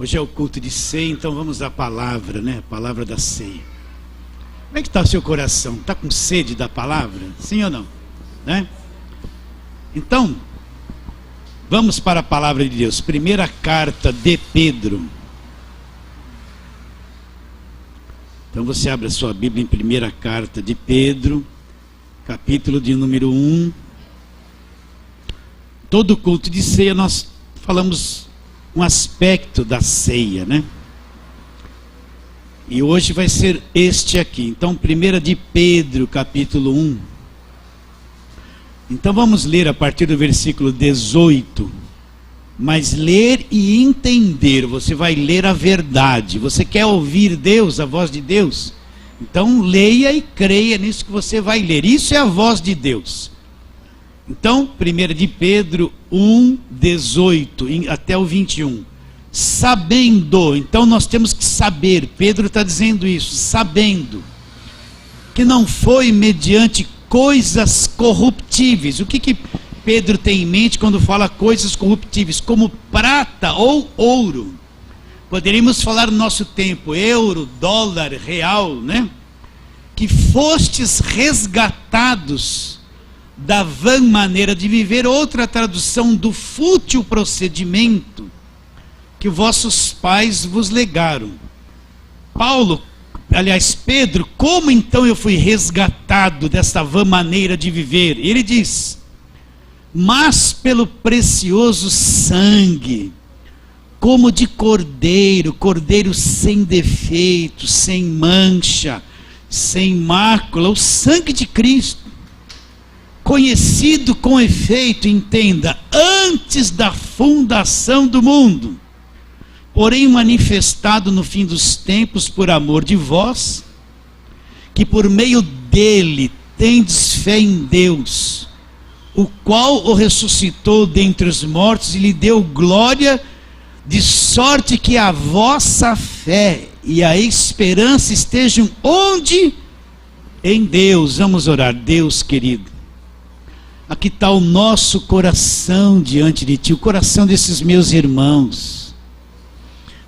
Hoje é o culto de ceia, então vamos à palavra, né? A palavra da ceia. Como é que está o seu coração? Está com sede da palavra? Sim ou não? Né? Então, vamos para a palavra de Deus. Primeira carta de Pedro. Então você abre a sua Bíblia em primeira carta de Pedro, capítulo de número 1. Todo culto de ceia nós falamos um aspecto da ceia, né? E hoje vai ser este aqui. Então, 1 de Pedro, capítulo 1. Então vamos ler a partir do versículo 18. Mas ler e entender, você vai ler a verdade. Você quer ouvir Deus, a voz de Deus? Então leia e creia nisso que você vai ler. Isso é a voz de Deus. Então, 1 de Pedro 1, 18 até o 21. Sabendo, então nós temos que saber, Pedro está dizendo isso, sabendo, que não foi mediante coisas corruptíveis. O que Pedro tem em mente quando fala coisas corruptíveis? Como prata ou ouro. Poderíamos falar no nosso tempo, euro, dólar, real, né? Que fostes resgatados da vã maneira de viver, outra tradução, do fútil procedimento que vossos pais vos legaram. Pedro, como então eu fui resgatado desta vã maneira de viver? Ele diz: mas pelo precioso sangue, como de cordeiro, cordeiro sem defeito, sem mancha, sem mácula, o sangue de Cristo, conhecido com efeito, entenda, antes da fundação do mundo, porém manifestado no fim dos tempos por amor de vós, que por meio dele tendes fé em Deus, o qual o ressuscitou dentre os mortos e lhe deu glória, de sorte que a vossa fé e a esperança estejam onde? Em Deus. Vamos orar. Deus querido, aqui está o nosso coração diante de Ti, o coração desses meus irmãos,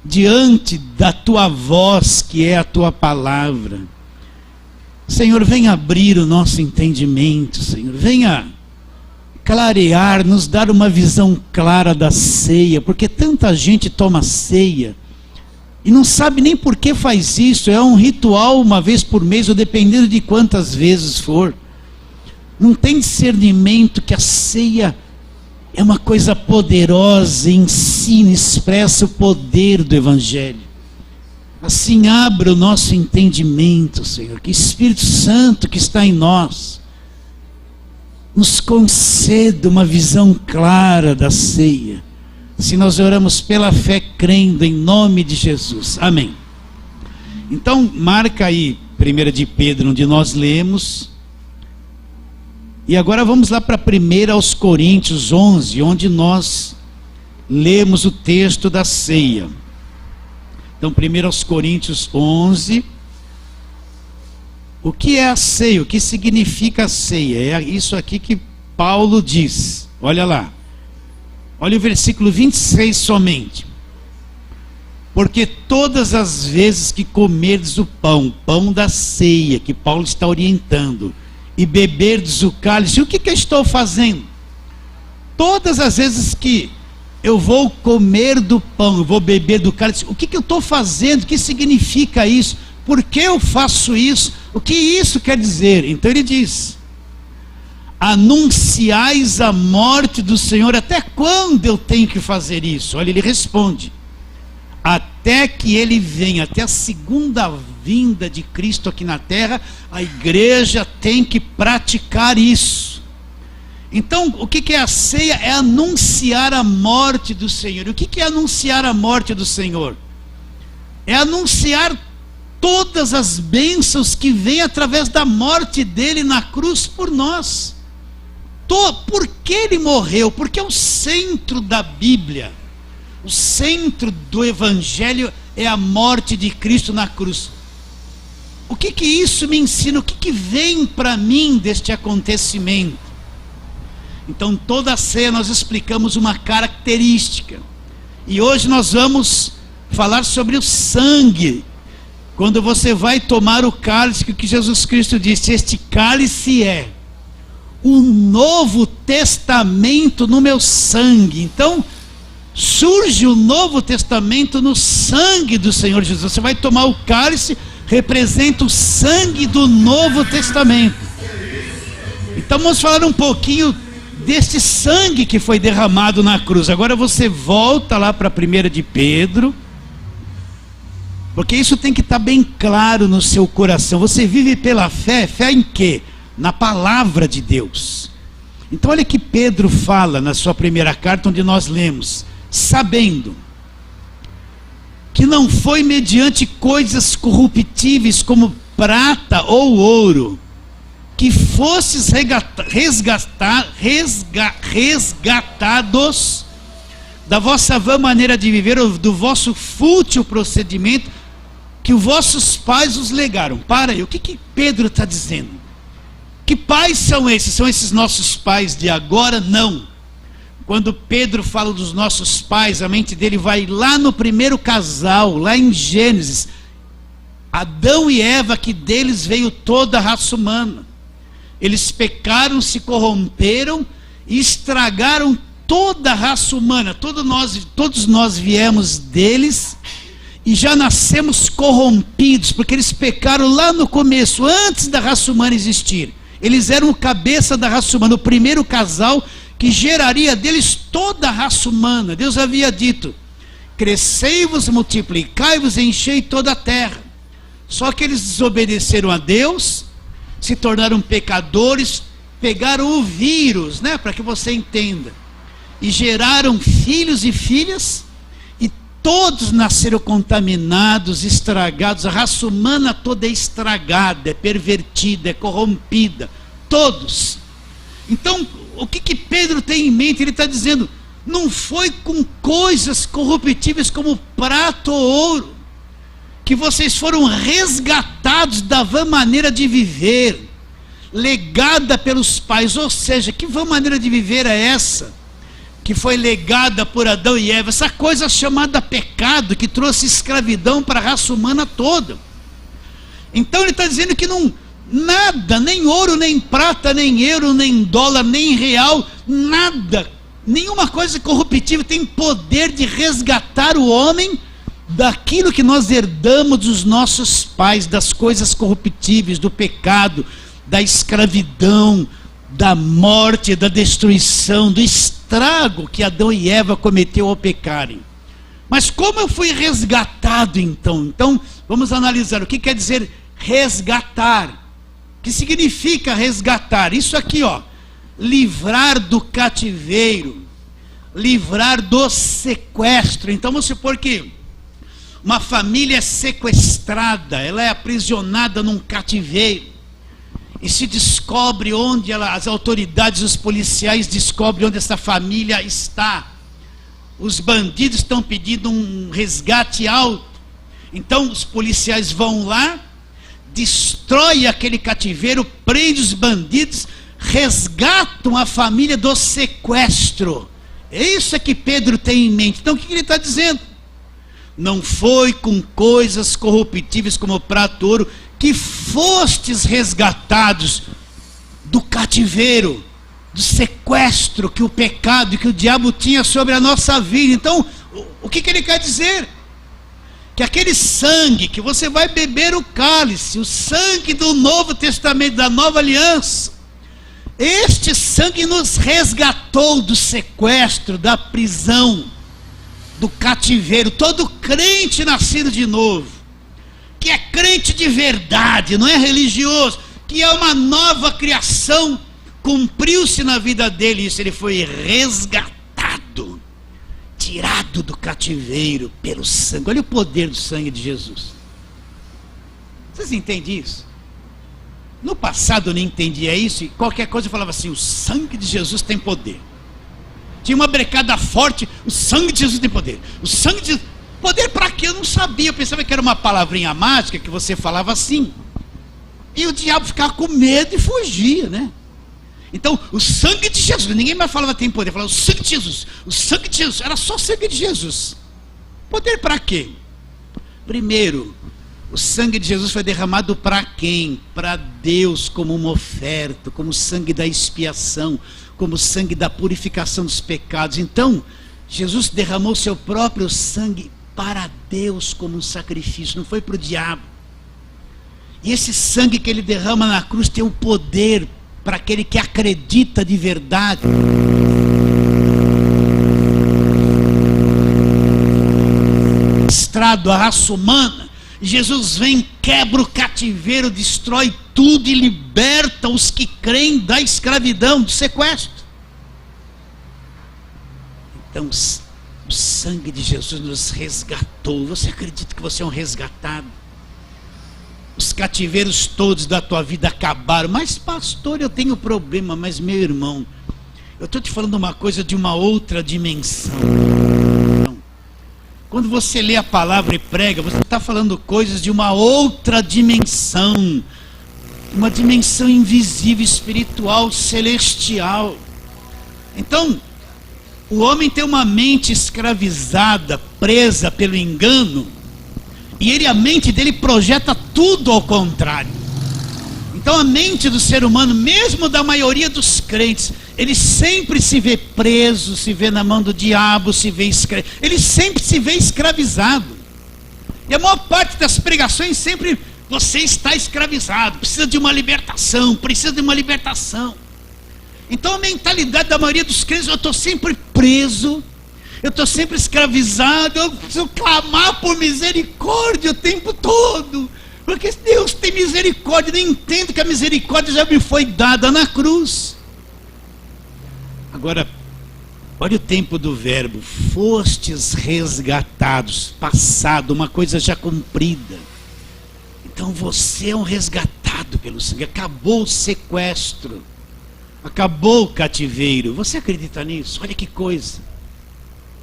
diante da Tua voz, que é a Tua palavra. Senhor, venha abrir o nosso entendimento, Senhor, venha clarear, nos dar uma visão clara da ceia, porque tanta gente toma ceia e não sabe nem por que faz isso. É um ritual uma vez por mês, ou dependendo de quantas vezes for. Não tem discernimento que a ceia é uma coisa poderosa, ensina, expressa o poder do Evangelho. Assim abra o nosso entendimento, Senhor, que Espírito Santo que está em nós nos conceda uma visão clara da ceia. Se nós oramos pela fé, crendo em nome de Jesus. Amém. Então marca aí 1 de Pedro, onde nós lemos. E agora vamos lá para 1 aos Coríntios 11, onde nós lemos o texto da ceia. Então 1 aos Coríntios 11. O que é a ceia? O que significa a ceia? É isso aqui que Paulo diz. Olha lá. Olha o versículo 26 somente. Porque todas as vezes que comerdes o pão da ceia, que Paulo está orientando, e beberdes o cálice, o que eu estou fazendo? Todas as vezes que eu vou comer do pão, eu vou beber do cálice, o que eu estou fazendo? O que significa isso? Por que eu faço isso? O que isso quer dizer? Então ele diz: anunciais a morte do Senhor. Até quando eu tenho que fazer isso? Olha, ele responde: até que ele venha, até a segunda vinda de Cristo aqui na terra, a igreja tem que praticar isso. Então, o que é a ceia? É anunciar a morte do Senhor. O que é anunciar a morte do Senhor? É anunciar todas as bênçãos que vêm através da morte dele na cruz por nós. Por que ele morreu? Porque é o centro da Bíblia. O centro do Evangelho é a morte de Cristo na cruz. O que isso me ensina? O que vem para mim deste acontecimento? Então, toda a ceia nós explicamos uma característica. E hoje nós vamos falar sobre o sangue. Quando você vai tomar o cálice, que Jesus Cristo disse: este cálice é o Novo Testamento no meu sangue. Então, surge o Novo Testamento no sangue do Senhor Jesus. Você vai tomar o cálice, representa o sangue do Novo Testamento. Então vamos falar um pouquinho deste sangue que foi derramado na cruz. Agora você volta lá para 1 de Pedro, porque isso tem que estar bem claro no seu coração. Você vive pela fé. Fé em quê? Na palavra de Deus. Então olha que Pedro fala na sua primeira carta, onde nós lemos: sabendo que não foi mediante coisas corruptíveis como prata ou ouro que fostes resgatados da vossa vã maneira de viver, ou do vosso fútil procedimento que os vossos pais os legaram. Para aí, o que Pedro está dizendo? Que pais são esses? São esses nossos pais de agora? Não. Quando Pedro fala dos nossos pais, a mente dele vai lá no primeiro casal, lá em Gênesis, Adão e Eva, que deles veio toda a raça humana. Eles pecaram, se corromperam e estragaram toda a raça humana. Todos nós viemos deles e já nascemos corrompidos, porque eles pecaram lá no começo, antes da raça humana existir. Eles eram o cabeça da raça humana, o primeiro casal que geraria deles toda a raça humana. Deus havia dito: crescei-vos, multiplicai-vos, enchei toda a terra. Só que eles desobedeceram a Deus, se tornaram pecadores, pegaram o vírus, para que você entenda, e geraram filhos e filhas, e todos nasceram contaminados, estragados. A raça humana toda é estragada, é pervertida, é corrompida, todos. Então, o que Pedro tem em mente? Ele está dizendo: não foi com coisas corruptíveis como prata ou ouro que vocês foram resgatados da vã maneira de viver, legada pelos pais. Ou seja, que vã maneira de viver é essa que foi legada por Adão e Eva? Essa coisa chamada pecado, que trouxe escravidão para a raça humana toda. Então ele está dizendo que não, nada, nem ouro, nem prata, nem euro, nem dólar, nem real, nada, nenhuma coisa corruptível tem poder de resgatar o homem daquilo que nós herdamos dos nossos pais, das coisas corruptíveis, do pecado, da escravidão, da morte, da destruição, do estrago que Adão e Eva cometeu ao pecarem. Mas como eu fui resgatado então? Então vamos analisar o que quer dizer resgatar. O que significa resgatar? Isso aqui, livrar do cativeiro, livrar do sequestro. Então vamos supor que uma família é sequestrada, ela é aprisionada num cativeiro, e se descobre onde as autoridades, os policiais descobrem onde essa família está. Os bandidos estão pedindo um resgate alto. Então os policiais vão lá, destrói aquele cativeiro, prende os bandidos, resgatam a família do sequestro. É isso que Pedro tem em mente. Então o que ele está dizendo? Não foi com coisas corruptíveis como prata ou ouro que fostes resgatados do cativeiro, do sequestro que o pecado e que o diabo tinha sobre a nossa vida. Então, o que ele quer dizer? Que aquele sangue que você vai beber o cálice, o sangue do Novo Testamento, da Nova Aliança, este sangue nos resgatou do sequestro, da prisão, do cativeiro. Todo crente nascido de novo, que é crente de verdade, não é religioso, que é uma nova criação, cumpriu-se na vida dele isso. Ele foi resgatado, tirado do cativeiro pelo sangue. Olha o poder do sangue de Jesus. Vocês entendem isso? No passado eu não entendia isso, e qualquer coisa eu falava assim: o sangue de Jesus tem poder. Tinha uma brecada forte: o sangue de Jesus tem poder. O sangue de Jesus... Poder para quê? Eu não sabia. Eu pensava que era uma palavrinha mágica que você falava assim, e o diabo ficava com medo e fugia, Então, o sangue de Jesus, ninguém mais falava tem poder, falava o sangue de Jesus, o sangue de Jesus, era só o sangue de Jesus. Poder para quê? Primeiro, o sangue de Jesus foi derramado para quem? Para Deus, como uma oferta, como sangue da expiação, como sangue da purificação dos pecados. Então, Jesus derramou seu próprio sangue para Deus como um sacrifício, não foi para o diabo. E esse sangue que ele derrama na cruz tem o poder para aquele que acredita de verdade. Estrado a raça humana, Jesus vem, quebra o cativeiro, destrói tudo e liberta os que creem da escravidão, do sequestro. Então, o sangue de Jesus nos resgatou. Você acredita que você é um resgatado? Os cativeiros todos da tua vida acabaram. Mas pastor, eu tenho problema. Mas meu irmão, eu estou te falando uma coisa de uma outra dimensão. Quando você lê a palavra e prega, você está falando coisas de uma outra dimensão. Uma dimensão invisível, espiritual, celestial. Então, o homem tem uma mente escravizada, presa pelo engano, e a mente dele projeta tudo ao contrário. Então a mente do ser humano, mesmo da maioria dos crentes, ele sempre se vê preso, se vê na mão do diabo, ele sempre se vê escravizado. E a maior parte das pregações sempre, você está escravizado, precisa de uma libertação, precisa de uma libertação. Então a mentalidade da maioria dos crentes, eu estou sempre preso, eu estou sempre escravizado, eu preciso clamar por misericórdia o tempo todo, porque Deus tem misericórdia, eu não entendo que a misericórdia já me foi dada na cruz. Agora, olha o tempo do verbo, fostes resgatados, passado, uma coisa já cumprida. Então você é um resgatado pelo sangue, acabou o sequestro. Acabou o cativeiro. Você acredita nisso? Olha que coisa.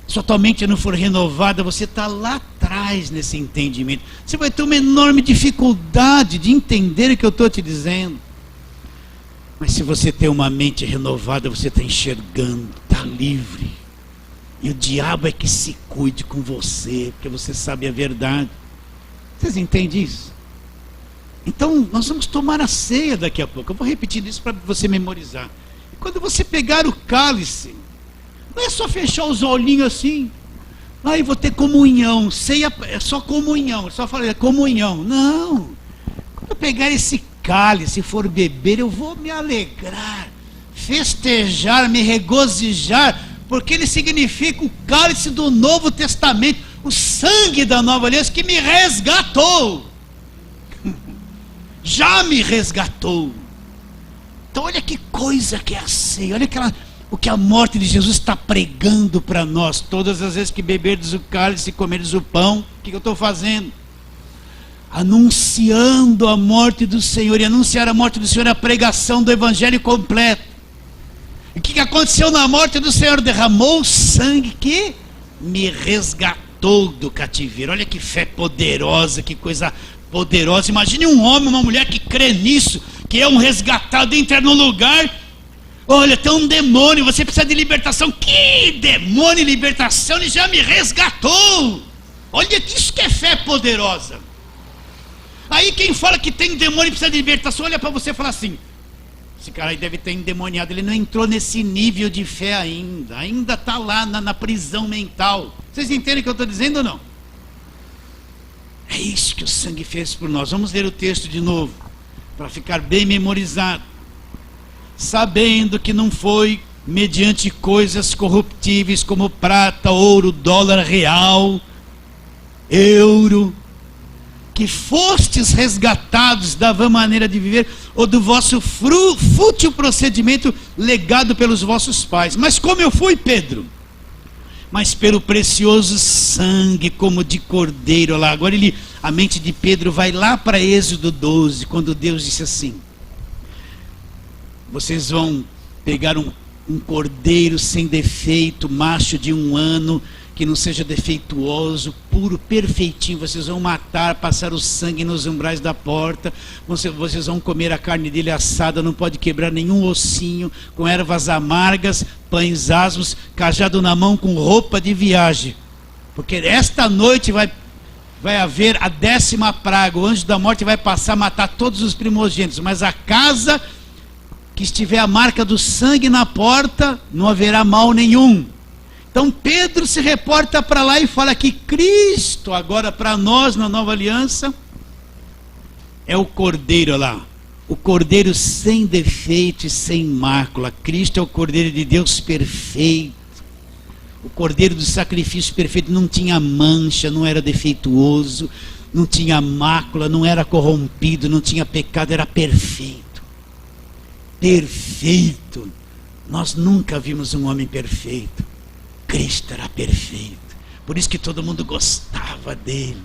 Se a tua mente não for renovada, você está lá atrás nesse entendimento. Você vai ter uma enorme dificuldade de entender o que eu estou te dizendo. Mas se você tem uma mente renovada, você está enxergando, está livre. E o diabo é que se cuide com você, porque você sabe a verdade. Vocês entendem isso? Então, nós vamos tomar a ceia daqui a pouco. Eu vou repetir isso para você memorizar. E quando você pegar o cálice, não é só fechar os olhinhos assim. Aí vou ter comunhão. Ceia é só comunhão. Eu só falei comunhão. Não. Quando eu pegar esse cálice e for beber, eu vou me alegrar, festejar, me regozijar, porque ele significa o cálice do Novo Testamento, o sangue da nova aliança que me resgatou. Já me resgatou. Então olha que coisa que é a ceia. Olha o que a morte de Jesus está pregando para nós. Todas as vezes que beberdes o cálice e comerdes o pão, o que eu estou fazendo? Anunciando a morte do Senhor. E anunciar a morte do Senhor é a pregação do Evangelho completo. E o que aconteceu na morte do Senhor? Derramou o sangue que me resgatou do cativeiro. Olha que fé poderosa, que coisa poderosa. Imagine um homem, uma mulher que crê nisso, que é um resgatado, entra num lugar, olha, tem um demônio, você precisa de libertação. Que demônio e libertação? Ele já me resgatou. Olha isso que é fé poderosa. Aí quem fala que tem demônio e precisa de libertação, olha para você e fala assim: esse cara aí deve ter endemoniado, ele não entrou nesse nível de fé ainda está lá na prisão mental. Vocês entendem o que eu estou dizendo ou não? É isso que o sangue fez por nós. Vamos ler o texto de novo, para ficar bem memorizado. Sabendo que não foi mediante coisas corruptíveis como prata, ouro, dólar, real, euro, que fostes resgatados da vã maneira de viver, ou do vosso fútil procedimento legado pelos vossos pais. Mas como eu fui, Pedro? Mas pelo precioso sangue, como de cordeiro. Lá, agora a mente de Pedro vai lá para Êxodo 12, quando Deus disse assim: vocês vão pegar um cordeiro sem defeito, macho de 1 ano, que não seja defeituoso, puro, perfeitinho. Vocês vão matar, passar o sangue nos umbrais da porta. Vocês vão comer a carne dele assada, não pode quebrar nenhum ossinho, com ervas amargas, pães asmos, cajado na mão, com roupa de viagem. Porque esta noite vai haver a 10ª praga, o anjo da morte vai passar a matar todos os primogênitos, mas a casa que estiver a marca do sangue na porta, não haverá mal nenhum. Então Pedro se reporta para lá e fala que Cristo, agora para nós na nova aliança, é o Cordeiro lá, o Cordeiro sem defeito e sem mácula. Cristo é o Cordeiro de Deus perfeito, o Cordeiro do sacrifício perfeito, não tinha mancha, não era defeituoso, não tinha mácula, não era corrompido, não tinha pecado, era perfeito. Perfeito. Nós nunca vimos um homem perfeito. Cristo era perfeito. Por isso que todo mundo gostava dele.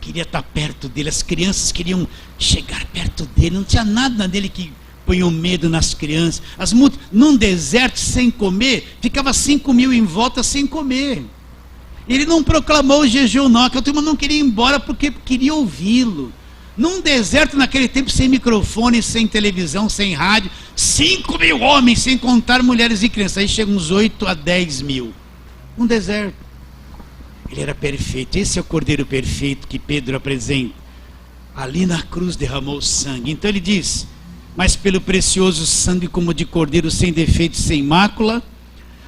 Queria estar perto dele, as crianças queriam chegar perto dele, não tinha nada nele que põe o medo nas crianças. Num deserto sem comer, ficava 5.000 em volta sem comer. Ele não proclamou o jejum não, aquela turma não queria ir embora porque queria ouvi-lo. Num deserto naquele tempo, sem microfone, sem televisão, sem rádio, 5.000 homens, sem contar mulheres e crianças. Aí chegam uns 8 a 10 mil. Um deserto. Ele era perfeito. Esse é o Cordeiro perfeito que Pedro apresenta. Ali na cruz derramou sangue. Então ele diz: mas pelo precioso sangue como de cordeiro sem defeito e sem mácula,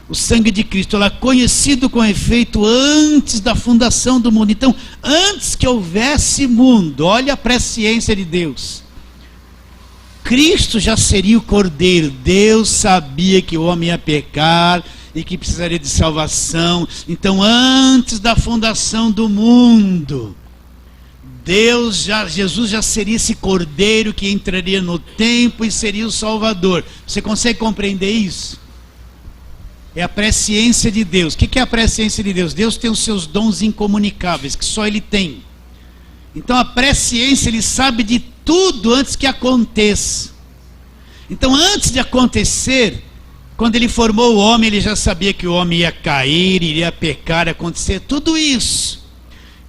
o sangue de Cristo, ela conhecido com efeito antes da fundação do mundo. Então, antes que houvesse mundo, olha a presciência de Deus, Cristo já seria o Cordeiro. Deus sabia que o homem ia pecar e que precisaria de salvação. Então, antes da fundação do mundo, Jesus já seria esse Cordeiro que entraria no tempo e seria o Salvador. Você consegue compreender isso? É a presciência de Deus. O que é a presciência de Deus? Deus tem os seus dons incomunicáveis, que só Ele tem. Então a presciência, Ele sabe de tudo antes que aconteça. Então antes de acontecer, quando Ele formou o homem, Ele já sabia que o homem ia cair, iria pecar, ia acontecer tudo isso.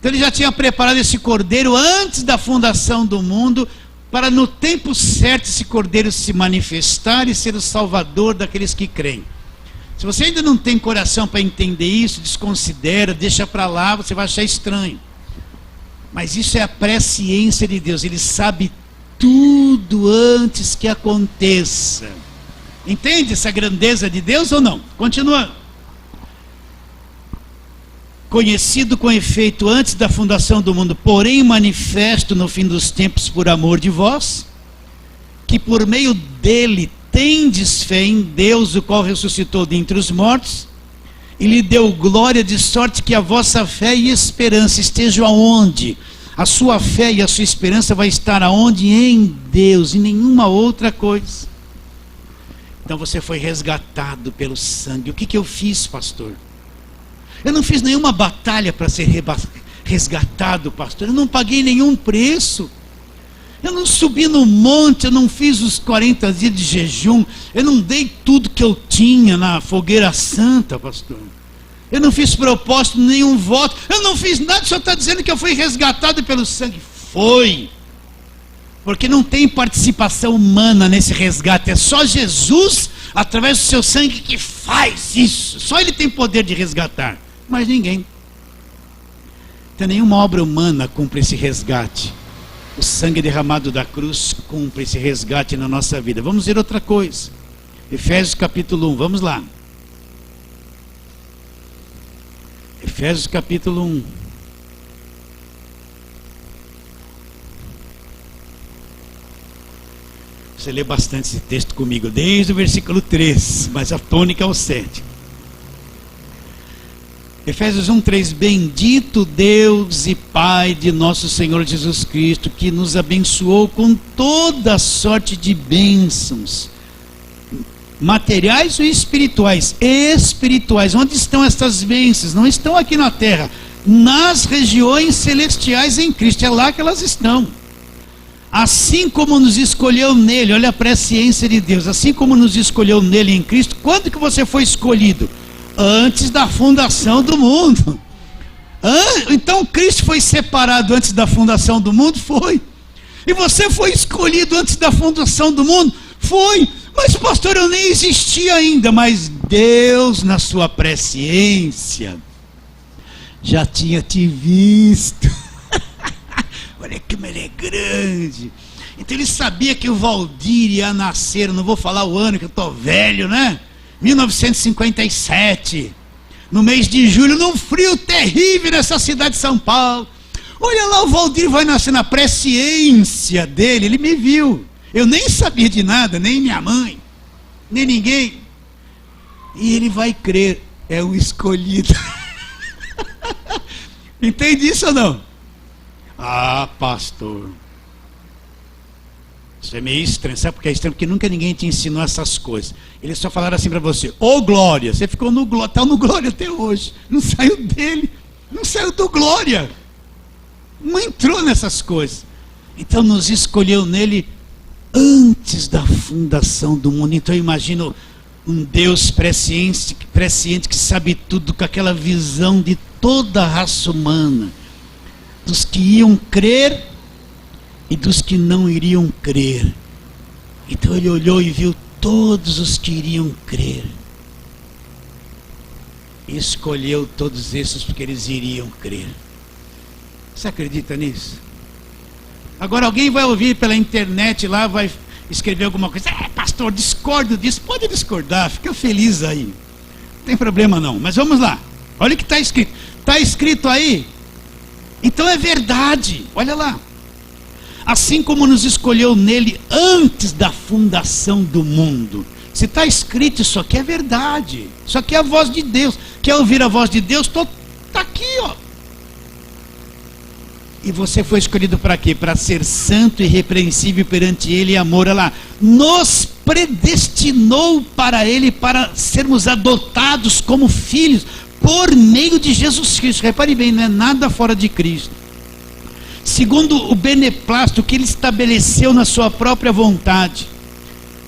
Então Ele já tinha preparado esse Cordeiro antes da fundação do mundo, para no tempo certo esse Cordeiro se manifestar e ser o Salvador daqueles que creem. Se você ainda não tem coração para entender isso, desconsidera, deixa para lá, você vai achar estranho. Mas isso é a presciência de Deus. Ele sabe tudo antes que aconteça. Entende essa grandeza de Deus ou não? Continuando. Conhecido com efeito antes da fundação do mundo, porém manifesto no fim dos tempos por amor de vós, que por meio dele tendes fé em Deus, o qual ressuscitou dentre os mortos, e lhe deu glória, de sorte que a vossa fé e esperança estejam aonde? A sua fé e a sua esperança vai estar aonde? Em Deus, e nenhuma outra coisa. Então você foi resgatado pelo sangue. O que eu fiz, pastor? Eu não fiz nenhuma batalha para ser resgatado, pastor. Eu não paguei nenhum preço. Eu não subi no monte, eu não fiz os 40 dias de jejum, eu não dei tudo que eu tinha na fogueira santa, pastor. Eu não fiz propósito, nenhum voto, eu não fiz nada, só está dizendo que eu fui resgatado pelo sangue. Foi. Porque não tem participação humana nesse resgate, é só Jesus, através do seu sangue, que faz isso. Só Ele tem poder de resgatar, mas ninguém. Então nenhuma obra humana cumpre esse resgate. O sangue derramado da cruz cumpre esse resgate na nossa vida. Vamos ver outra coisa. Efésios capítulo 1, vamos lá. Efésios capítulo 1. Você lê bastante esse texto comigo, desde o versículo 3, mas a tônica é o 7. Efésios 1:3, bendito Deus e Pai de nosso Senhor Jesus Cristo, que nos abençoou com toda sorte de bênçãos, materiais ou espirituais? Espirituais. Onde estão estas bênçãos? Não estão aqui na terra, nas regiões celestiais em Cristo, é lá que elas estão. Assim como nos escolheu nele, olha a presciência de Deus, assim como nos escolheu nele em Cristo. Quando que você foi escolhido? Antes da fundação do mundo. Então Cristo foi separado antes da fundação do mundo? Foi. E você foi escolhido antes da fundação do mundo? Foi. Mas pastor, eu nem existia ainda. Mas Deus, na sua presciência, já tinha te visto. Olha como ele é grande. Então ele sabia que o Valdir ia nascer, não vou falar o ano que eu estou velho, né? 1957, no mês de julho, num frio terrível nessa cidade de São Paulo. Olha lá, o Valdir vai nascer, na presciência dele, ele me viu. Eu nem sabia de nada, nem minha mãe, nem ninguém. E ele vai crer, é o escolhido. Entende isso ou não? Ah, pastor, isso é meio estranho. Sabe por que é estranho? Porque nunca ninguém te ensinou essas coisas. Eles só falaram assim para você: ô glória, você ficou no glória, está no glória até hoje, não saiu dele, não saiu do glória, não entrou nessas coisas. Então nos escolheu nele antes da fundação do mundo. Então eu imagino um Deus presciente que sabe tudo, com aquela visão de toda a raça humana, dos que iam crer e dos que não iriam crer. Então ele olhou e viu todos os que iriam crer, e escolheu todos esses porque eles iriam crer. Você acredita nisso? Agora alguém vai ouvir pela internet lá, vai escrever alguma coisa: pastor, discordo disso. Pode discordar, fica feliz aí, não tem problema não. Mas vamos lá, olha o que está escrito. Está escrito aí, então é verdade. Olha lá: assim como nos escolheu nele antes da fundação do mundo. Se está escrito, isso aqui é verdade, isso aqui é a voz de Deus. Quer ouvir a voz de Deus? Está aqui, ó. E você foi escolhido para quê? Para ser santo e irrepreensível perante ele em amor. Olha lá: nos predestinou para ele, para sermos adotados como filhos por meio de Jesus Cristo. Repare bem, não é nada fora de Cristo. Segundo o beneplácito que ele estabeleceu na sua própria vontade.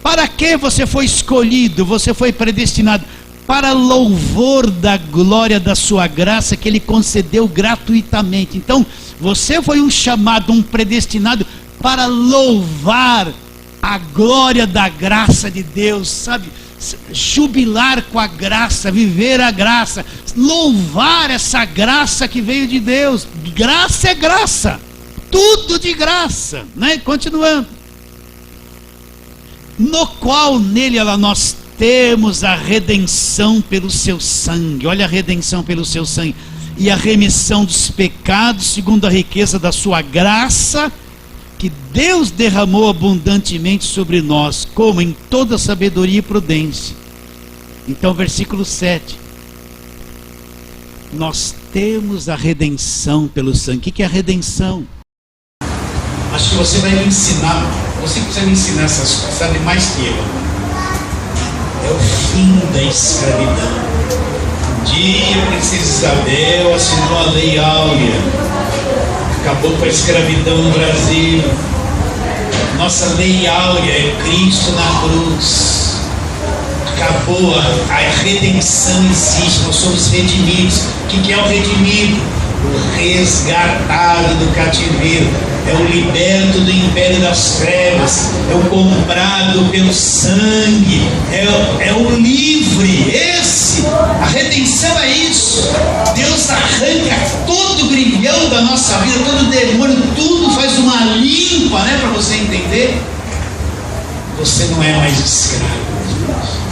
Para que você foi escolhido? Você foi predestinado para louvor da glória da sua graça que ele concedeu gratuitamente. Então você foi um chamado, um predestinado para louvar a glória da graça de Deus, sabe? Jubilar com a graça, viver a graça, louvar essa graça que veio de Deus. Graça é graça, tudo de graça, né? Continuando: no qual nele nós temos a redenção pelo seu sangue. Olha a redenção pelo seu sangue. E a remissão dos pecados segundo a riqueza da sua graça, que Deus derramou abundantemente sobre nós, como em toda sabedoria e prudência. Então versículo 7. Nós temos a redenção pelo sangue. O que é a redenção? Acho que você vai me ensinar. Você precisa me ensinar essas coisas, sabe mais que eu. É o fim da escravidão. Um dia a princesa Isabel assinou a Lei Áurea, acabou com a escravidão no Brasil. Nossa Lei Áurea é Cristo na cruz. Acabou, a redenção existe, nós somos redimidos. O que é o redimido? O resgatado do cativeiro, é o liberto do império das trevas, é o comprado pelo sangue, é o livre. A redenção é isso. Deus arranca todo o grilhão da nossa vida, todo o demônio, tudo, faz uma limpa, né, para você entender. Você não é mais escravo.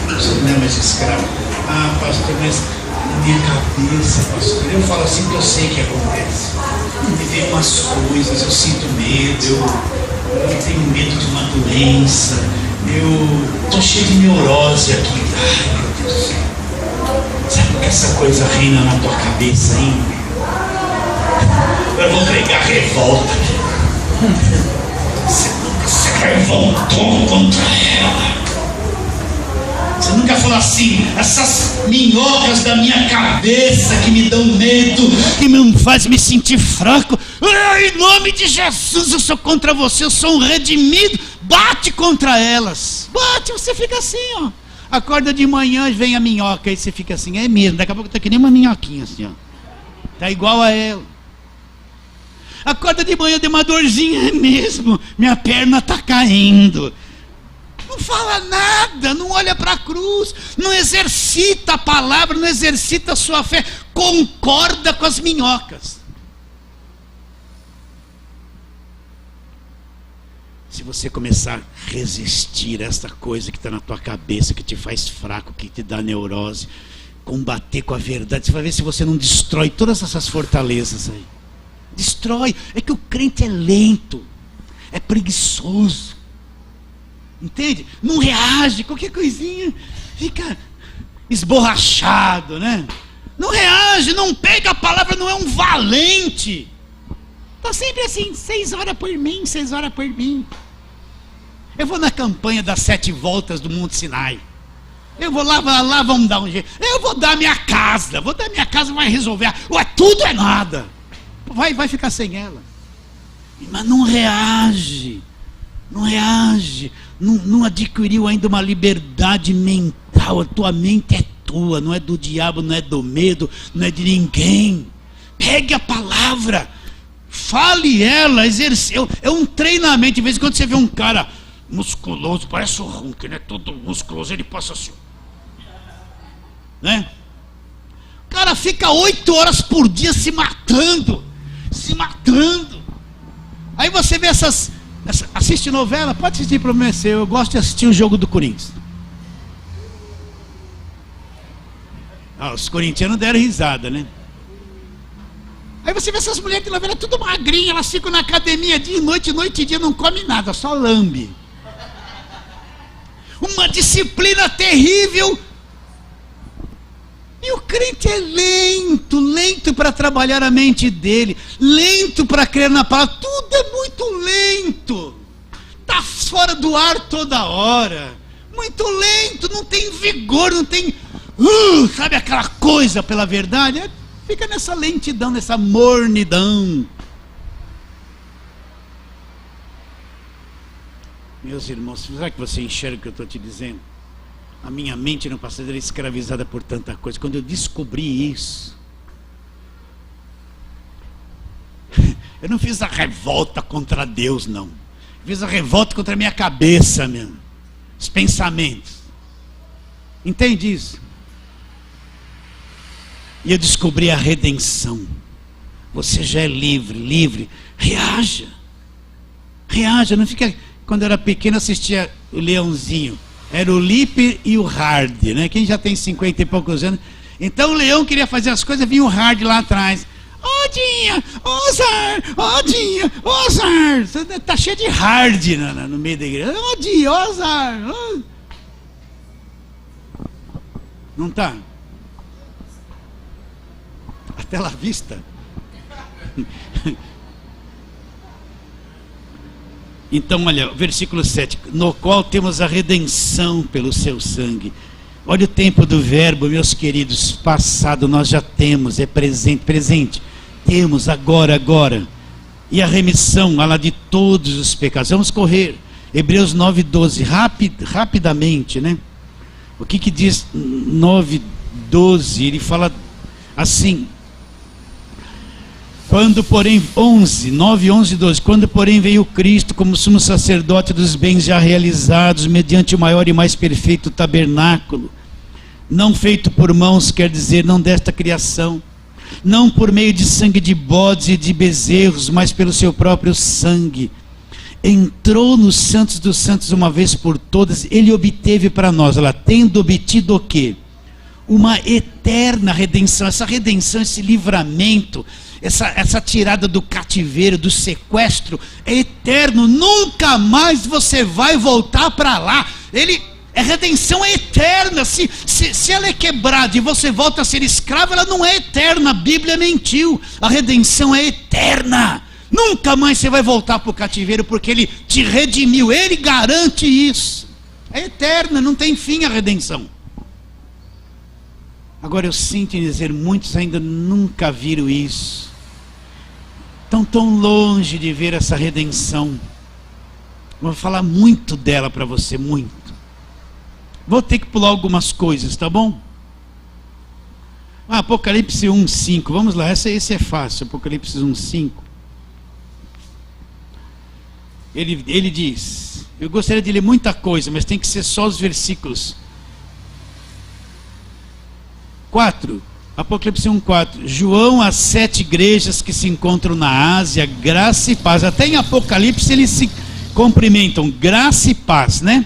Você não é mais escravo. Ah, pastor, mas na minha cabeça, pastor, eu falo assim porque eu sei que acontece. Me vem umas coisas, eu sinto medo, eu tenho medo de uma doença, eu estou cheio de neurose aqui. Ai, meu Deus do céu. Sabe que essa coisa reina na tua cabeça ainda? Eu vou pregar revolta. Você nunca se revoltou contra ela. Você nunca falou assim: essas minhocas da minha cabeça que me dão medo, que me faz me sentir fraco, em nome de Jesus eu sou contra você, eu sou um redimido. Bate contra elas. Bate, você fica assim, ó. Acorda de manhã, vem a minhoca, aí você fica assim, é mesmo, daqui a pouco tá que nem uma minhoquinha assim, ó. Tá igual a ela. Acorda de manhã, deu uma dorzinha, é mesmo, minha perna tá caindo. Não fala nada, não olha para a cruz, não exercita a palavra, não exercita a sua fé. concorda com as minhocas. Se você começar a resistir a essa coisa que está na tua cabeça, que te faz fraco, que te dá neurose, combater com a verdade, você vai ver se você não destrói todas essas fortalezas aí. Destrói. É que o crente é lento, é preguiçoso, entende? Não reage, qualquer coisinha fica esborrachado, né? Não reage, não pega a palavra, não é um valente. Está sempre assim, 6 horas por mim, 6 horas por mim. Eu vou na campanha das 7 voltas do Monte Sinai. Eu vou lá, vamos dar um jeito. Eu vou dar minha casa, vai resolver. Ué, tudo é nada. Vai ficar sem ela. Mas não reage, não adquiriu ainda uma liberdade mental. A tua mente é tua, não é do diabo, não é do medo, não é de ninguém. Pegue a palavra, fale ela, exerceu. É um treinamento. De vez em quando você vê um cara musculoso, parece o Hulk, né? Todo musculoso, ele passa assim, né? O cara fica 8 horas por dia se matando. Aí você vê assiste novela, pode assistir, problema é seu. Eu gosto de assistir o jogo do Corinthians. Os corintianos deram risada, né? Aí você vê essas mulheres de novela tudo magrinha, elas ficam na academia dia e noite e dia, não come nada, só lambe. Uma disciplina terrível. E o crente é lento para trabalhar a mente dele, lento para crer na palavra, tudo é muito lento, está fora do ar toda hora, muito lento, não tem vigor, não tem, sabe aquela coisa pela verdade, fica nessa lentidão, nessa mornidão. Meus irmãos, será que você enxerga o que eu estou te dizendo? A minha mente no passado era escravizada por tanta coisa. Quando eu descobri isso, eu não fiz a revolta contra Deus, não. Eu fiz a revolta contra a minha cabeça mesmo, os pensamentos. Entende isso? E eu descobri a redenção. Você já é livre. Reaja, não fica. Quando eu era pequeno, assistia o Leãozinho. Era o Lipe e o Hard, né? Quem já tem 50 e poucos anos. Então o leão queria fazer as coisas, vinha o Hard lá atrás. Dinha, Zar, Dinha, Zar. Tá cheio de Hard no meio da igreja. Dinha, Zar. Não tá? Até lá vista. Então, olha, versículo 7, no qual temos a redenção pelo seu sangue. Olha o tempo do verbo, meus queridos, passado nós já temos, é presente, temos agora, e a remissão, lá de todos os pecados. Vamos correr, Hebreus 9:12, rapidamente, né? O que diz 9:12? Ele fala assim, quando porém, 9:11-12, quando porém veio Cristo como sumo sacerdote dos bens já realizados, mediante o maior e mais perfeito tabernáculo, não feito por mãos, quer dizer, não desta criação, não por meio de sangue de bodes e de bezerros, mas pelo seu próprio sangue, entrou nos santos dos santos uma vez por todas, ele obteve para nós, tendo obtido o quê? Uma eterna redenção. Essa redenção, esse livramento, essa tirada do cativeiro, do sequestro, é eterno, nunca mais você vai voltar para lá. A redenção é eterna. Se ela é quebrada e você volta a ser escravo, ela não é eterna. A Bíblia mentiu. A redenção é eterna. Nunca mais você vai voltar para o cativeiro, porque Ele te redimiu, Ele garante isso. É eterna, não tem fim a redenção. Agora eu sinto em dizer, muitos ainda nunca viram isso. Estão tão longe de ver essa redenção. Vou falar muito dela para você, muito. Vou ter que pular algumas coisas, tá bom? Apocalipse 1:5, vamos lá, esse é fácil, Apocalipse 1:5. Ele diz, eu gostaria de ler muita coisa, mas tem que ser só os versículos 4, Apocalipse 1:4. João, às 7 igrejas que se encontram na Ásia, graça e paz. Até em Apocalipse eles se cumprimentam, graça e paz, né?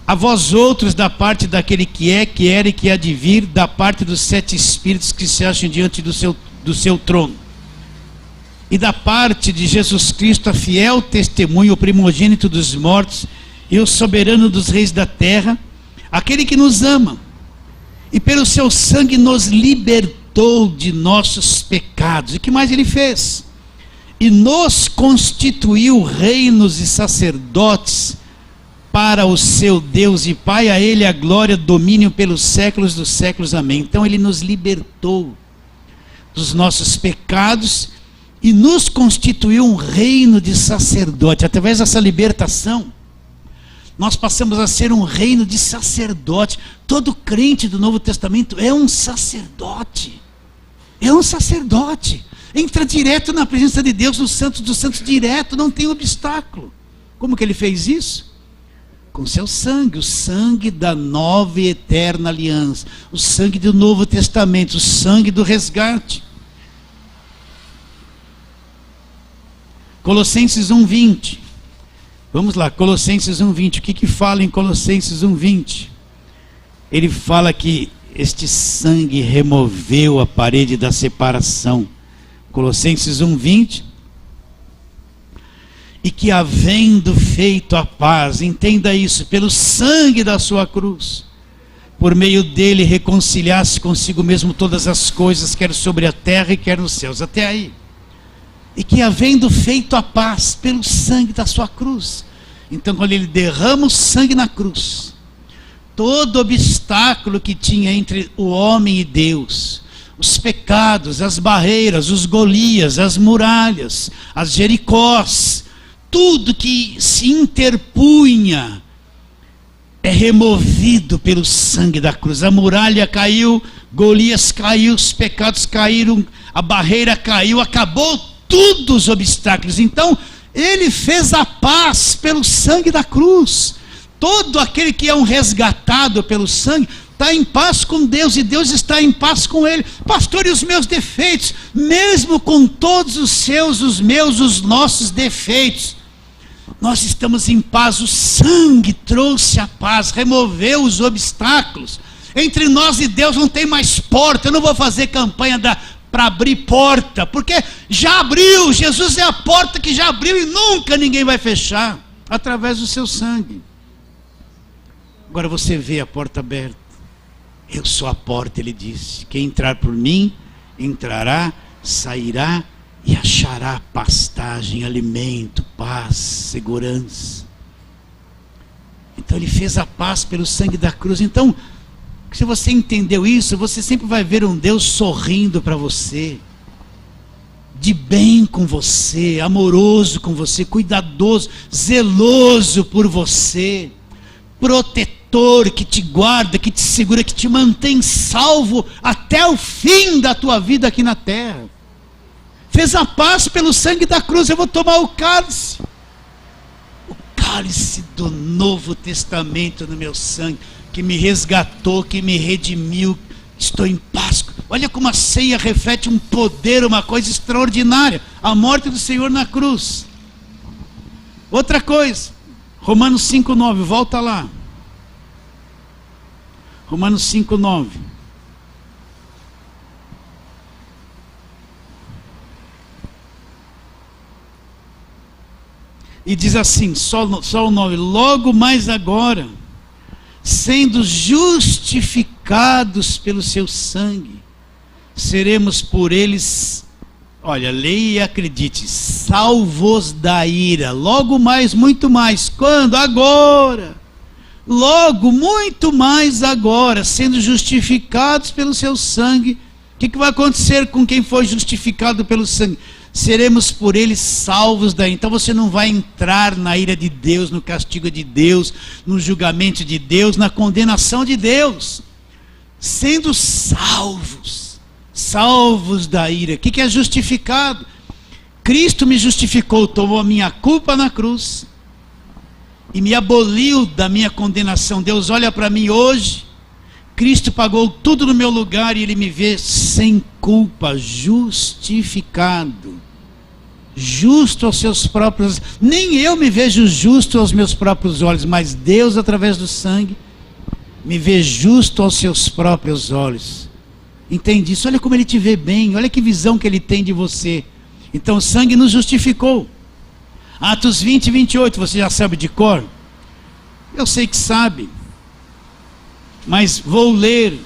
A vós outros, da parte daquele que é, que era e que há de vir, da parte dos 7 espíritos que se acham diante do seu trono, e da parte de Jesus Cristo, a fiel testemunha, o primogênito dos mortos e o soberano dos reis da terra, aquele que nos ama e pelo seu sangue nos libertou de nossos pecados. E que mais ele fez? E nos constituiu reinos e sacerdotes para o seu Deus e Pai. A ele a glória, domínio pelos séculos dos séculos. Amém. Então ele nos libertou dos nossos pecados e nos constituiu um reino de sacerdote. Através dessa libertação, nós passamos a ser um reino de sacerdote. Todo crente do Novo Testamento é um sacerdote. É um sacerdote. Entra direto na presença de Deus, no Santo dos Santos, direto, não tem obstáculo. Como que ele fez isso? Com seu sangue, o sangue da nova e eterna aliança, o sangue do Novo Testamento, o sangue do resgate. Colossenses 1:20. Vamos lá, Colossenses 1:20. O que fala em Colossenses 1:20? Ele fala que este sangue removeu a parede da separação. Colossenses 1:20. E que, havendo feito a paz, entenda isso, pelo sangue da sua cruz, por meio dele reconciliasse consigo mesmo todas as coisas, quer sobre a terra e quer nos céus. Até aí. E que, havendo feito a paz pelo sangue da sua cruz. Então, quando ele derrama o sangue na cruz, todo obstáculo que tinha entre o homem e Deus, os pecados, as barreiras, os Golias, as muralhas, as Jericós, tudo que se interpunha é removido pelo sangue da cruz. A muralha caiu, Golias caiu, os pecados caíram, a barreira caiu, acabou tudo os obstáculos. Então ele fez a paz pelo sangue da cruz. Todo aquele que é um resgatado pelo sangue está em paz com Deus, e Deus está em paz com ele. Pastor, e os meus defeitos? Mesmo com todos os seus, os meus, os nossos defeitos, nós estamos em paz. O sangue trouxe a paz, removeu os obstáculos. Entre nós e Deus não tem mais porta. Eu não vou fazer campanha para abrir porta, porque já abriu. Jesus é a porta que já abriu e nunca ninguém vai fechar, através do seu sangue. Agora você vê a porta aberta. Eu sou a porta, ele disse. Quem entrar por mim, entrará, sairá e achará pastagem, alimento, paz, segurança. Então ele fez a paz pelo sangue da cruz. Então, se você entendeu isso, você sempre vai ver um Deus sorrindo para você, de bem com você, amoroso com você, cuidadoso, zeloso por você, protetor, que te guarda, que te segura, que te mantém salvo até o fim da tua vida aqui na terra. Fez a paz pelo sangue da cruz. Eu vou tomar o cálice do Novo Testamento no meu sangue, que me resgatou, que me redimiu. Estou em paz. Olha como a ceia reflete um poder, uma coisa extraordinária, a morte do Senhor na cruz. Outra coisa, Romanos 5:9, volta lá. Romanos 5:9. E diz assim, só o 9: logo mais agora, sendo justificados pelo seu sangue, seremos por eles, olha, leia e acredite, salvos da ira. Logo mais, muito mais. Quando? Agora. Logo, muito mais agora, sendo justificados pelo seu sangue. O que vai acontecer com quem foi justificado pelo sangue? Seremos por eles salvos daí. Então você não vai entrar na ira de Deus, no castigo de Deus, no julgamento de Deus, na condenação de Deus. Sendo salvos da ira. O que é justificado? Cristo me justificou, tomou a minha culpa na cruz e me aboliu da minha condenação. Deus olha para mim hoje Cristo pagou tudo no meu lugar e Ele me vê sem culpa, justificado. Justo aos seus próprios... Nem eu me vejo justo aos meus próprios olhos, mas Deus, através do sangue, me vê justo aos seus próprios olhos. Entende isso? Olha como Ele te vê bem, olha que visão que Ele tem de você. Então o sangue nos justificou. Atos 20 e 28, você já sabe de cor? Eu sei que sabe, mas vou ler.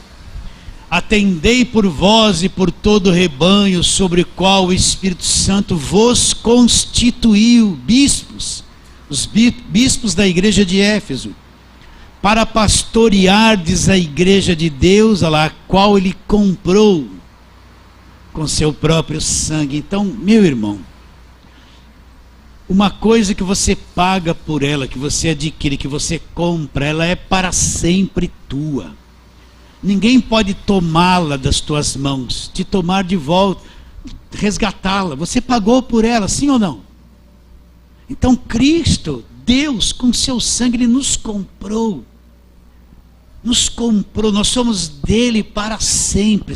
Atendei por vós e por todo o rebanho sobre o qual o Espírito Santo vos constituiu, bispos, os bispos da igreja de Éfeso, para pastoreardes a igreja de Deus, a qual Ele comprou com seu próprio sangue. Então, meu irmão, uma coisa que você paga por ela, que você adquire, que você compra, ela é para sempre tua. Ninguém pode tomá-la das tuas mãos, te tomar de volta, resgatá-la. Você pagou por ela, sim ou não? Então Cristo, Deus, com seu sangue, Ele nos comprou. Nos comprou, nós somos dele para sempre.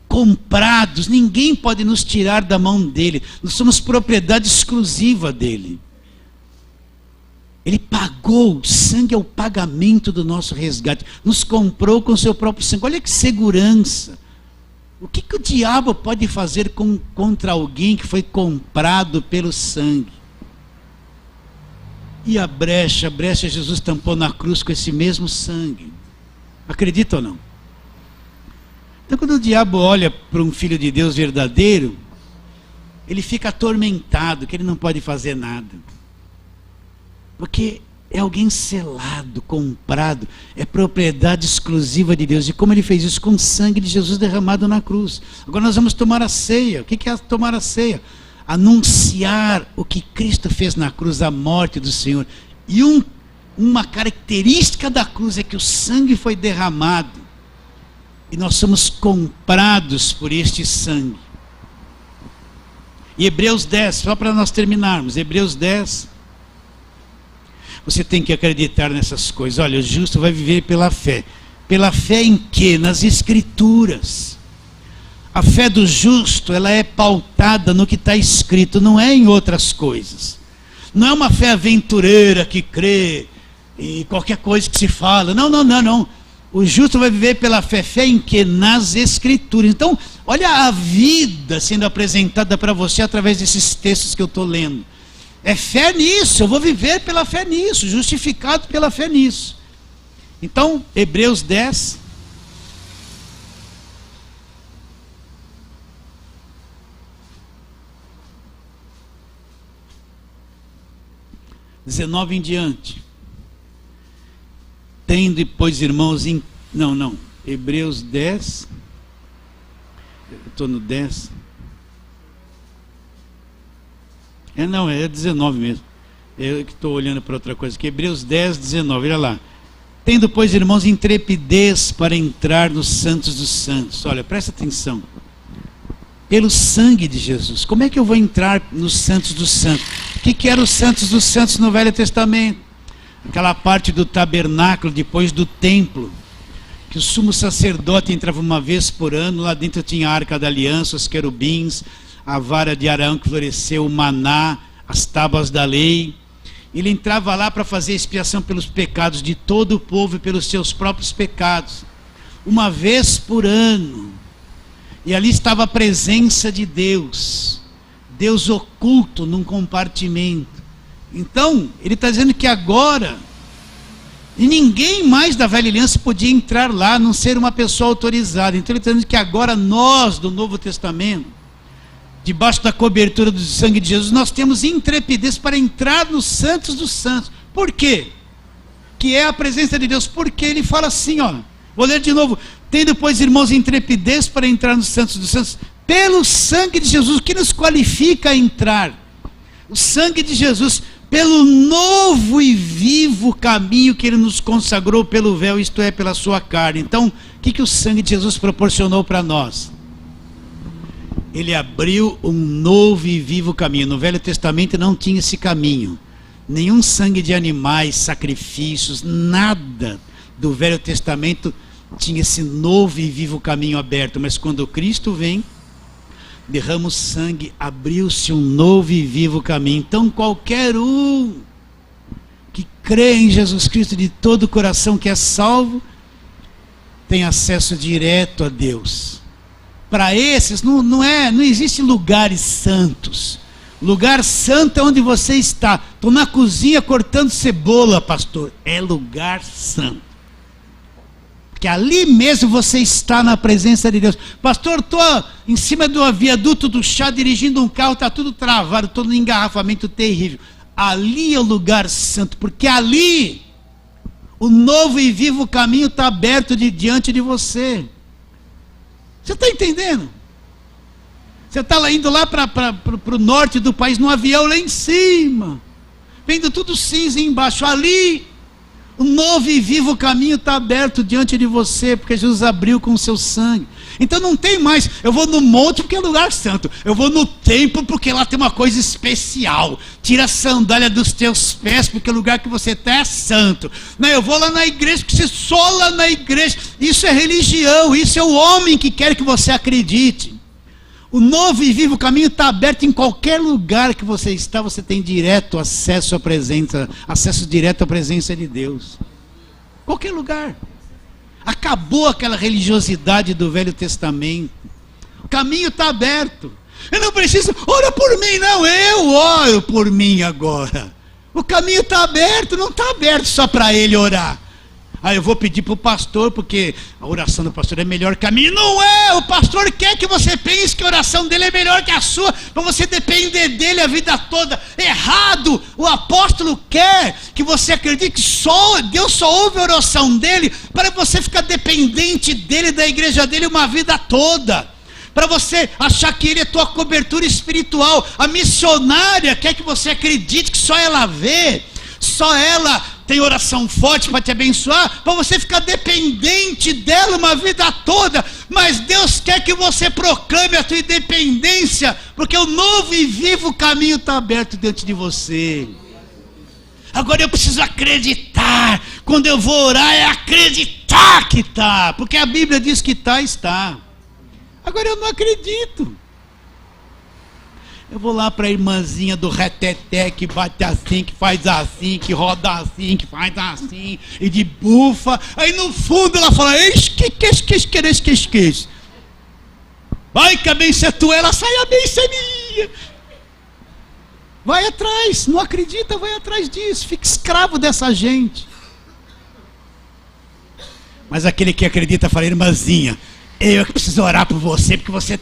Comprados, ninguém pode nos tirar da mão dele. Nós somos propriedade exclusiva dele. Ele pagou, o sangue é o pagamento do nosso resgate. Nos comprou com seu próprio sangue. Olha que segurança. O que o diabo pode fazer contra alguém que foi comprado pelo sangue? E a brecha Jesus tampou na cruz com esse mesmo sangue. Acredita ou não? Então quando o diabo olha para um filho de Deus verdadeiro, ele fica atormentado, que ele não pode fazer nada. Porque é alguém selado, comprado, é propriedade exclusiva de Deus. E como Ele fez isso? Com o sangue de Jesus derramado na cruz. Agora nós vamos tomar a ceia. O que é tomar a ceia? Anunciar o que Cristo fez na cruz, a morte do Senhor. E uma característica da cruz é que o sangue foi derramado. E nós somos comprados por este sangue. E Hebreus 10, só para nós terminarmos, Hebreus 10... Você tem que acreditar nessas coisas. Olha, o justo vai viver pela fé. Pela fé em quê? Nas Escrituras. A fé do justo, ela é pautada no que está escrito, não é em outras coisas. Não é uma fé aventureira que crê em qualquer coisa que se fala. Não. O justo vai viver pela fé. Fé em quê? Nas Escrituras. Então, olha a vida sendo apresentada para você através desses textos que eu estou lendo. É fé nisso, eu vou viver pela fé nisso, justificado pela fé nisso. Então, Hebreus 10. (19) em diante. Tendo, pois, irmãos, Hebreus 10. Eu estou no 10. É 19 mesmo. Eu que estou olhando para outra coisa aqui. Hebreus 10, 19, olha lá. Tendo, pois, irmãos, intrepidez para entrar nos santos dos santos. Olha, presta atenção. Pelo sangue de Jesus. Como é que eu vou entrar nos santos dos santos? O que eram os santos dos santos no Velho Testamento? Aquela parte do tabernáculo, depois do templo, que o sumo sacerdote entrava uma vez por ano. Lá dentro tinha a arca da aliança, os querubins, a vara de Arão que floresceu, o maná, as tábuas da lei. Ele entrava lá para fazer expiação pelos pecados de todo o povo e pelos seus próprios pecados, uma vez por ano. E ali estava a presença de Deus, Deus oculto num compartimento. Então, ele está dizendo que agora, e ninguém mais da velha aliança podia entrar lá, a não ser uma pessoa autorizada. Então ele está dizendo que agora nós, do Novo Testamento, debaixo da cobertura do sangue de Jesus, nós temos intrepidez para entrar nos santos dos santos. Por quê? Que é a presença de Deus. Porque ele fala assim, ó, vou ler de novo. Tendo, pois, irmãos, intrepidez para entrar nos santos dos santos, pelo sangue de Jesus, o que nos qualifica a entrar? O sangue de Jesus, pelo novo e vivo caminho que Ele nos consagrou pelo véu, isto é, pela sua carne. Então, o que o sangue de Jesus proporcionou para nós? Ele abriu um novo e vivo caminho. No Velho Testamento não tinha esse caminho. Nenhum sangue de animais, sacrifícios, nada do Velho Testamento tinha esse novo e vivo caminho aberto, mas quando Cristo vem, derrama o sangue, abriu-se um novo e vivo caminho. Então qualquer um que crê em Jesus Cristo de todo o coração, que é salvo, tem acesso direto a Deus. Para esses não existe lugares santos. Lugar santo é onde você está. Estou na cozinha cortando cebola, pastor. É lugar santo. Porque ali mesmo você está na presença de Deus. Pastor, estou em cima do viaduto do chá dirigindo um carro, está tudo travado, estou num engarrafamento terrível. Ali é o lugar santo, porque ali o novo e vivo caminho está aberto diante de você. Você está entendendo? Você está indo lá para o norte do país, num avião lá em cima, vendo tudo cinza embaixo. Ali, o novo e vivo caminho está aberto diante de você, porque Jesus abriu com o seu sangue. Então não tem mais, eu vou no monte porque é lugar santo, eu vou no templo porque lá tem uma coisa especial, tira a sandália dos teus pés porque o lugar que você está é santo. Não, eu vou lá na igreja porque você só lá na igreja. Isso é religião, isso é o homem que quer que você acredite. O novo e vivo caminho está aberto em qualquer lugar que você está, você tem direto acesso à presença, acesso direto à presença de Deus. Qualquer lugar. Acabou aquela religiosidade do Velho Testamento. O caminho está aberto. Eu não preciso, ora por mim, não, eu oro por mim agora. O caminho está aberto, não está aberto só para ele orar. Ah, eu vou pedir para o pastor, porque a oração do pastor é melhor que a minha. Não é, o pastor quer que você pense que a oração dele é melhor que a sua, para você depender dele a vida toda. Errado, o apóstolo quer que você acredite que Deus só ouve a oração dele, para você ficar dependente dele, da igreja dele, uma vida toda. Para você achar que ele é tua cobertura espiritual. A missionária quer que você acredite que só ela vê, só ela tem oração forte para te abençoar, para você ficar dependente dela uma vida toda. Mas Deus quer que você proclame a tua independência, porque o novo e vivo caminho está aberto diante de você. Agora eu preciso acreditar. Quando eu vou orar é acreditar que está, porque a Bíblia diz que está. Agora eu não acredito. Eu vou lá para a irmãzinha do reteté, que bate assim, que faz assim, que roda assim, que faz assim, e de bufa. Aí no fundo ela fala, esquece. Vai que a bênção é tua, ela sai, a bênção é minha. Vai atrás, não acredita, vai atrás disso, fica escravo dessa gente. Mas aquele que acredita fala, irmãzinha, eu que preciso orar por você, porque você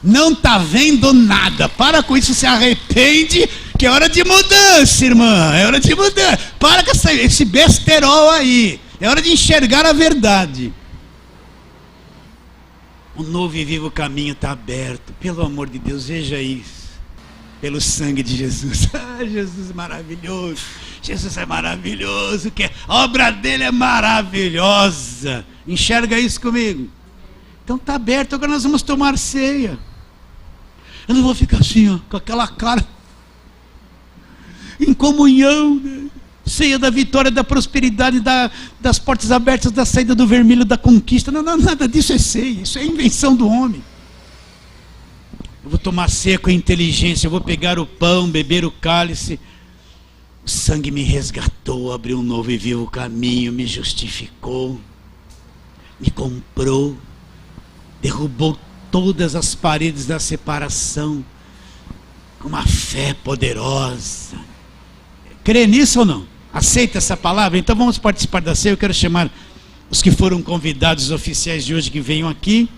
não está vendo nada. Para com isso, se arrepende, que é hora de mudança, irmã. É hora de mudança. Para com esse besterol aí. É hora de enxergar a verdade. O novo e vivo caminho está aberto. Pelo amor de Deus, veja isso. Pelo sangue de Jesus. Ah, Jesus é maravilhoso. Jesus é maravilhoso. A obra dele é maravilhosa. Enxerga isso comigo. Então está aberto. Agora nós vamos tomar ceia. Eu não vou ficar assim, ó, com aquela cara em comunhão, né? Ceia da vitória, da prosperidade, das portas abertas, da saída do vermelho, da conquista. Não, nada disso é ceia, isso é invenção do homem. Eu vou tomar ceia com inteligência, eu vou pegar o pão, beber o cálice. O sangue me resgatou, abriu um novo e vivo caminho, me justificou, me comprou, derrubou todas as paredes da separação, com uma fé poderosa. Crê nisso ou não? Aceita essa palavra? Então vamos participar da ceia. Eu quero chamar os que foram convidados oficiais de hoje que venham aqui.